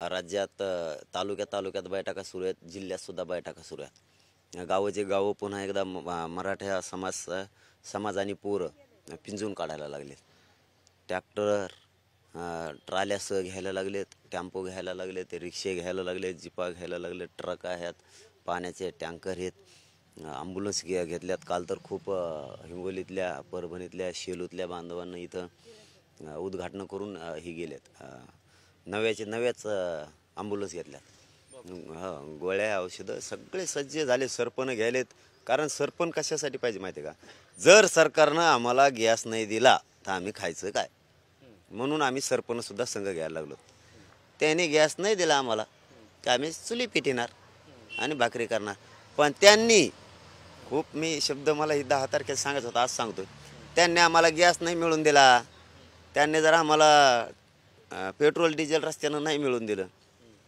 राज्यात तालुक्यात तालुक्यात बैठका सुरू आहेत, जिल्ह्यात सुद्धा बैठका सुरू आहेत. गावोचे गावं पुन्हा एकदा मराठा समाज आणि पोरं पिंजून काढायला लागलेत. ट्रॅक्टर ट्राल्यासह घ्यायला लागलेत, टेम्पो घ्यायला लागलेत, रिक्षे घ्यायला लागलेत, जिपा घ्यायला लागलेत, ट्रक आहेत, पाण्याचे टँकर आहेत, ॲम्ब्युलन्स घेतल्यात. काल तर खूप हिंगोलीतल्या, परभणीतल्या, शेलूतल्या बांधवांना इथं उद्घाटन करून ही गेलेत. नव्याच ॲम्ब्युलन्स घेतल्यात. गोळ्या औषधं सगळे सज्ज झाले. सरपण घ्यायलेत. कारण सरपण कशासाठी पाहिजे माहिती आहे का? जर सरकारनं आम्हाला गॅस नाही दिला तर आम्ही खायचं काय, म्हणून आम्ही सरपणसुद्धा संघ घ्यायला लागलो. त्याने गॅस नाही दिला आम्हाला की आम्ही चुली पेटणार आणि भाकरी करणार. पण त्यांनी मी शब्द मला ही 10 तारखेला सांगायचं होता, आज सांगतो. त्यांनी आम्हाला गॅस नाही मिळून दिला, त्यांनी जर आम्हाला पेट्रोल डिझेल रस्त्यानं नाही मिळून दिलं,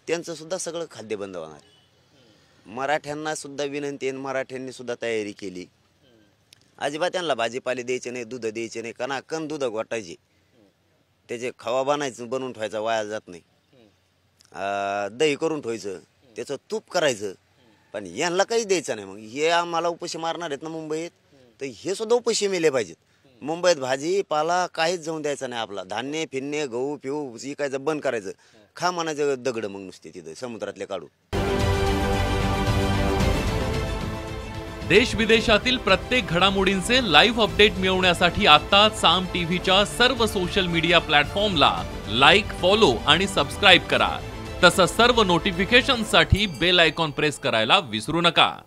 त्यांचंसुद्धा सगळं खाद्य बंद होणार. मराठ्यांना सुद्धा विनंती आहे, मराठ्यांनी सुद्धा तयारी केली. अजिबात त्यांना भाजीपाले द्यायचे नाही, दूध द्यायचे नाही. कण दूध गोटायचे, त्याचे खवा बनवून ठेवायचा, वाया जात नाही. दही करून ठेवायचं, त्याचं तूप करायचं. पण यांना काही द्यायचं नाही. मग हे आम्हाला उपाशी मारणार आहेत ना मुंबईत, तर हे सुद्धा उपाशी मेले पाहिजेत. मुंबईत भाजीपाला काहीच जाऊन द्यायचा नाही. आपला धान्य फिन्ने गहू पिऊ विकायचं बंद करायचं. खा म्हणायचं दगड मग नुसते तिथं समुद्रातले काढू. देश विदेशातील प्रत्येक घडामोडींचे लाईव्ह अपडेट मिळवण्यासाठी आता साम टीव्हीच्या सर्व सोशल मीडिया प्लॅटफॉर्मला लाईक, फॉलो आणि सबस्क्राईब करा. तसंच सर्व नोटिफिकेशनसाठी बेल आयकॉन प्रेस करायला विसरू नका.